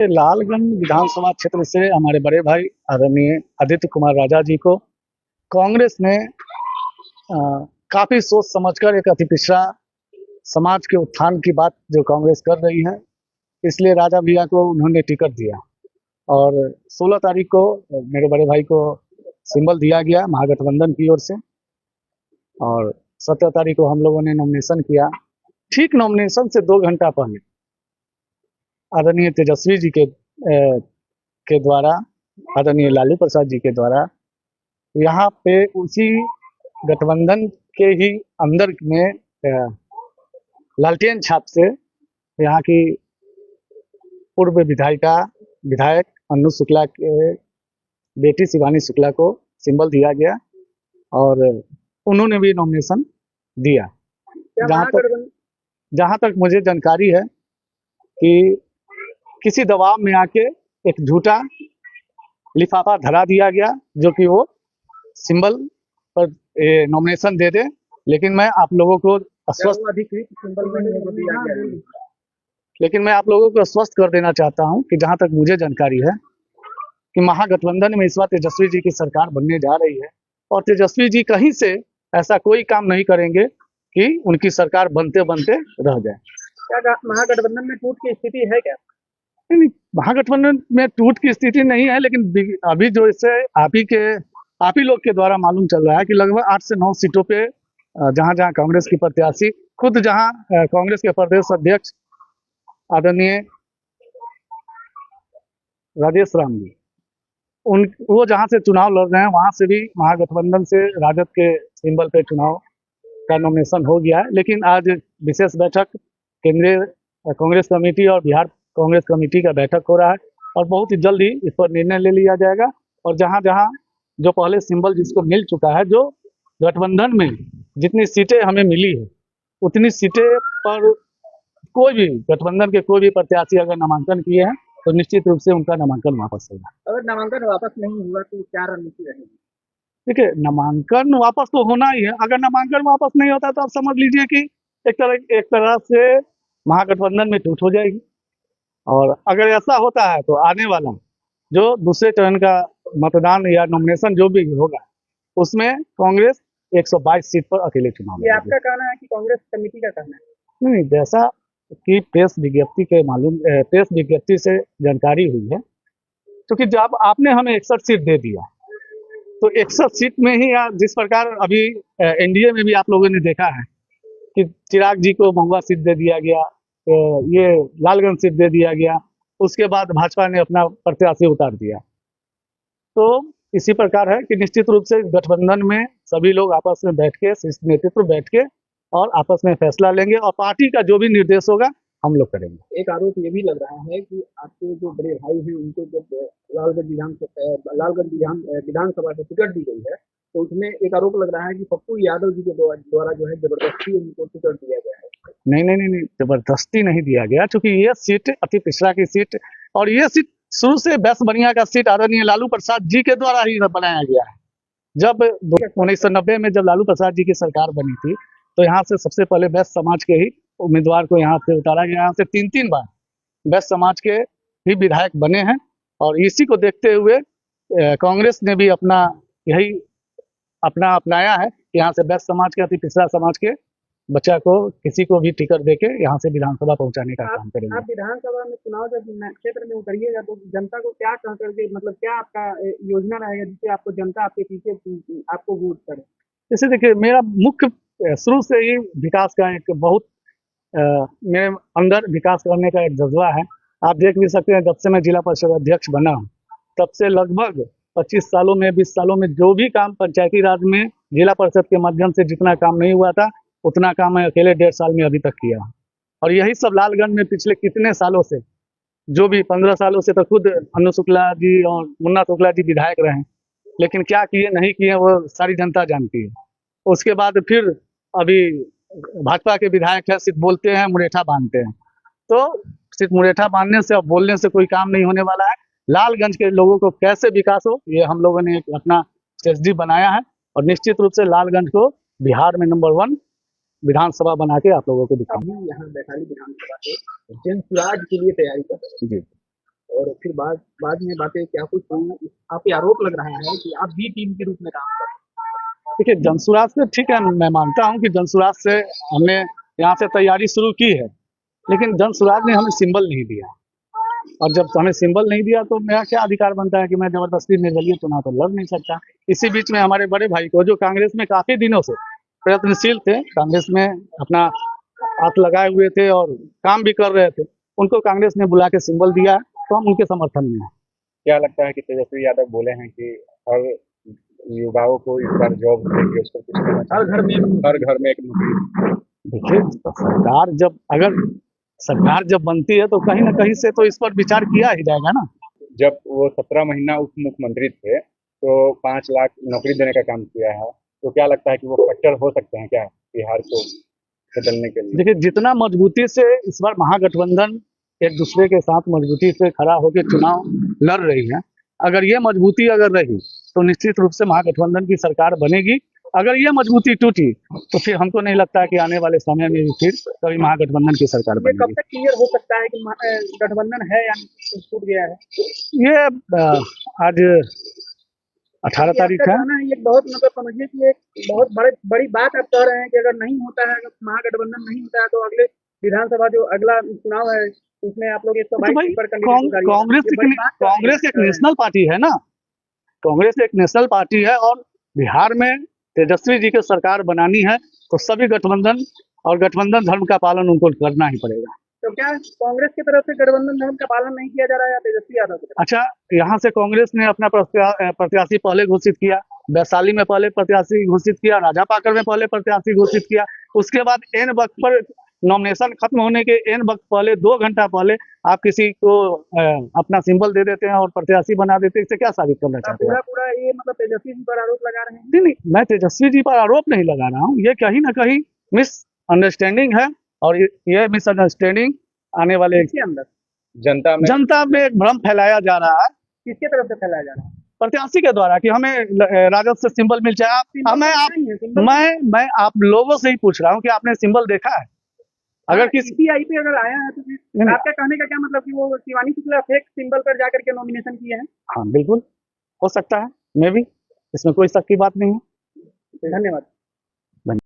लालगंज विधानसभा क्षेत्र से हमारे बड़े भाई आदरणीय आदित्य कुमार राजा जी को कांग्रेस ने काफी सोच समझकर एक अति पिछड़ा समाज के उत्थान की बात जो कांग्रेस कर रही है, इसलिए राजा भैया को उन्होंने टिकट दिया। और 16 तारीख को मेरे बड़े भाई को सिंबल दिया गया महागठबंधन की ओर से, और 17 तारीख को हम लोगों ने नॉमिनेशन किया। ठीक नॉमिनेशन से 2 घंटा पहले आदरणीय तेजस्वी जी के द्वारा, आदरणीय लालू प्रसाद जी के द्वारा यहाँ पे उसी गठबंधन के ही अंदर में लालटेन छाप से यहाँ की पूर्व विधायक अनु शुक्ला के बेटी शिवानी शुक्ला को सिंबल दिया गया और उन्होंने भी नॉमिनेशन दिया। जहाँ तक मुझे जानकारी है कि किसी दबाव में आके एक झूठा लिफाफा धरा दिया गया जो कि वो सिंबल पर नॉमिनेशन दे दे, लेकिन मैं आप लोगों को आश्वस्त कर देना चाहता हूं कि जहां तक मुझे जानकारी है कि महागठबंधन में इस बार तेजस्वी जी की सरकार बनने जा रही है और तेजस्वी जी कहीं से ऐसा कोई काम नहीं करेंगे कि उनकी सरकार बनते बनते रह जाए। क्या महागठबंधन में टूट की स्थिति है क्या? नहीं, महागठबंधन में टूट की स्थिति नहीं है, लेकिन अभी जो इसे आप ही लोग के द्वारा मालूम चल रहा है कि लगभग 8 से 9 सीटों पे जहां जहां कांग्रेस की प्रत्याशी खुद जहां कांग्रेस के प्रदेश अध्यक्ष आदरणीय राजेश राम जी वो जहां से चुनाव लड़ रहे हैं, वहां से भी महागठबंधन से राजद के सिंबल पे चुनाव का नॉमिनेशन हो गया है। लेकिन आज विशेष बैठक केंद्रीय कांग्रेस कमेटी और बिहार कांग्रेस कमेटी का बैठक हो रहा है और बहुत ही जल्द ही इस पर निर्णय ले लिया जाएगा। और जहां जहां जो पहले सिंबल जिसको मिल चुका है, जो गठबंधन में जितनी सीटें हमें मिली है उतनी सीटें पर कोई भी गठबंधन के कोई भी प्रत्याशी अगर नामांकन किए हैं तो निश्चित रूप से उनका नामांकन वापस होगा। अगर नामांकन वापस नहीं हुआ तो क्या रणनीति रहेगी? ठीक है, नामांकन वापस तो होना ही है। अगर नामांकन वापस नहीं होता तो आप समझ लीजिए कि एक तरह से महागठबंधन में टूट हो जाएगी। और अगर ऐसा होता है तो आने वाला जो दूसरे चरण का मतदान या नॉमिनेशन जो भी होगा उसमें कांग्रेस 122 सीट पर अकेले चुनाव। ये आपका कहना है कि कांग्रेस कमेटी का कहना है? नहीं, जैसा कि प्रेस विज्ञप्ति से जानकारी हुई है, क्योंकि तो जब आपने हमें 61 सीट दे दिया तो 61 सीट में ही जिस प्रकार अभी एनडीए में भी आप लोगों ने देखा है कि चिराग जी को महुआ सीट दे दिया गया, ये लालगंज सीट दे दिया गया, उसके बाद भाजपा ने अपना प्रत्याशी उतार दिया। तो इसी प्रकार है कि निश्चित रूप से गठबंधन में सभी लोग आपस में बैठ के, नेतृत्व बैठ के और आपस में फैसला लेंगे और पार्टी का जो भी निर्देश होगा हम लोग करेंगे। एक आरोप ये भी लग रहा है कि आपके जो बड़े भाई हैं उनको जब लालगंज विधानसभा से टिकट दी गई है तो उसमें एक आरोप लग रहा है कि पप्पू यादव जी के द्वारा जो है जबरदस्ती उनको टिकट दिया गया है। नहीं, जबरदस्ती नहीं दिया गया, क्योंकि ये सीट अति पिछड़ा की सीट और ये सीट शुरू से बेस बनिया का सीट आदरणीय लालू प्रसाद जी के द्वारा ही बनाया गया है। जब 1990 में जब लालू प्रसाद जी की सरकार बनी थी तो यहाँ से सबसे पहले बेस समाज के ही उम्मीदवार को यहाँ से उतारा गया। यहाँ से 3 बार बेस समाज के ही विधायक बने हैं और इसी को देखते हुए कांग्रेस ने भी अपनाया है कि यहाँ से बेस समाज के, अति पिछड़ा समाज के बच्चा को किसी को भी टिकट देके यहाँ से विधानसभा पहुंचाने का काम करेंगे। आप विधानसभा में चुनाव जब क्षेत्र में उतरिएगा तो जनता को क्या कह करके, मतलब क्या आपका योजना रहेगा जिससे आपको जनता आपके पीछे आपको वोट करे? जैसे देखिए, मेरा मुख्य शुरू से ही विकास का एक बहुत मेरे अंदर विकास करने का एक जज्बा है। आप देख भी सकते हैं, जब से मैं जिला परिषद अध्यक्ष बना हूँ तब से लगभग 25 सालों में 20 सालों में जो भी काम पंचायती राज में जिला परिषद के माध्यम से जितना काम नहीं हुआ था उतना काम मैं अकेले 1.5 साल में अभी तक किया। और यही सब लालगंज में पिछले कितने सालों से, जो भी 15 सालों से तो खुद अनु शुक्ला जी और मुन्ना शुक्ला जी विधायक रहे, लेकिन क्या किए नहीं किए वो सारी जनता जानती है। उसके बाद फिर अभी भाजपा के विधायक है, सिर्फ बोलते हैं मुरेठा बांधते हैं, तो सिर्फ मुरेठा बांधने से और बोलने से कोई काम नहीं होने वाला है। लालगंज के लोगों को कैसे विकास हो ये हम लोगों ने अपना स्ट्रेटजी बनाया है और निश्चित रूप से लालगंज को बिहार में नंबर 1 विधानसभा बना के आप लोगों को दिखाऊंगा। यहाँ वैशाली विधानसभा के जनसुराज के लिए तैयारी कर रहे हैं। और फिर बाद में बातें क्या कुछ हुई, आप पे आरोप लग रहा है कि आप बी टीम के रूप में काम कर रहे देखिए, जनसुराज से ठीक है, मैं मानता हूँ कि जनसुराज से हमने यहाँ से तैयारी शुरू की है, लेकिन जनसुराज ने हमें सिंबल नहीं दिया, और जब हमें सिंबल नहीं दिया तो मेरा क्या अधिकार बनता है कि मैं जबरदस्ती निर्दलीय चुनाव तो लड़ नहीं सकता। इसी बीच में हमारे बड़े भाई को, जो कांग्रेस में काफी दिनों से प्रयत्नशील थे, कांग्रेस में अपना हाथ लगाए हुए थे और काम भी कर रहे थे, उनको कांग्रेस ने बुला के सिंबल दिया है, तो हम उनके समर्थन में हैं। क्या लगता है कि तेजस्वी यादव बोले हैं कि हर युवाओं को इस बार जॉब देंगे, उस पर कुछ कहना हैं। चाहिए? हर घर में एक नौकरी। देखिए, सरकार जब बनती है तो कहीं ना कहीं से तो इस पर विचार किया ही जाएगा ना। जब वो 17 महीना उप मुख्यमंत्री थे तो 5 लाख नौकरी देने का काम किया है, तो क्या लगता है कि वो फैक्टर हो सकते हैं क्या बिहार को बदलने के लिए? देखिए, जितना मजबूती से इस बार महागठबंधन एक दूसरे के साथ मजबूती से खड़ा होकर चुनाव लड़ रही है, अगर ये मजबूती अगर रही तो निश्चित रूप से महागठबंधन की सरकार बनेगी। अगर ये मजबूती टूटी तो फिर हमको नहीं लगता है कि आने वाले समय में भी फिर कभी महागठबंधन की सरकार ये कब बनेगी। तक क्लियर हो सकता है कि गठबंधन है या टूट गया है? ये आज 18 तारीख है। कहना है ये बहुत, मतलब समझिए कि एक बहुत बड़ी बात आप कह रहे हैं कि अगर नहीं होता है, अगर महागठबंधन नहीं होता है तो अगले विधानसभा जो अगला चुनाव है उसमें आप लोग तो भाई 122 पर कैंडिडेट कांग्रेस एक नेशनल पार्टी है ना, कांग्रेस एक नेशनल पार्टी है, और बिहार में तेजस्वी जी की सरकार बनानी है तो सभी गठबंधन और गठबंधन धर्म का पालन उनको करना ही पड़ेगा। तो क्या कांग्रेस की तरफ से गठबंधन धर्म का पालन नहीं किया जा रहा है या तेजस्वी यादव की तरफ? अच्छा, यहाँ से कांग्रेस ने अपना प्रत्याशी पहले घोषित किया, वैशाली में पहले प्रत्याशी घोषित किया, राजापाकर में पहले प्रत्याशी घोषित किया, उसके बाद एन वक्त पर नॉमिनेशन खत्म होने के एन वक्त पहले 2 घंटा पहले आप किसी को अपना सिंबल दे देते हैं और प्रत्याशी बना देते हैं। इससे क्या साबित करना चाहते हैं? पूरा ये मतलब तेजस्वी जी पर आरोप लगा रहे हैं? नहीं, मैं तेजस्वी जी पर आरोप नहीं लगा रहा हूँ, ये कहीं ना कहीं मिसअंडरस्टैंडिंग है, और ये मिसअंडरस्टैंडिंग आने वाले इसके अंदर जनता में एक भ्रम फैलाया जा रहा है किसके तरफ से फैलाया जा रहा है? प्रत्याशी के द्वारा कि हमें राजद से सिंबल मिल जाए। मैं आप लोगों से ही पूछ रहा हूँ कि आपने सिंबल देखा है? अगर किसी सीपीआई पे अगर आया है तो फिर आपका कहने का क्या मतलब कि वो शिवानी शुक्ला फेक सिंबल पर जाकर के नॉमिनेशन किए हैं? हाँ, बिल्कुल हो सकता है, मैं भी, इसमें कोई शक की बात नहीं है। धन्यवाद।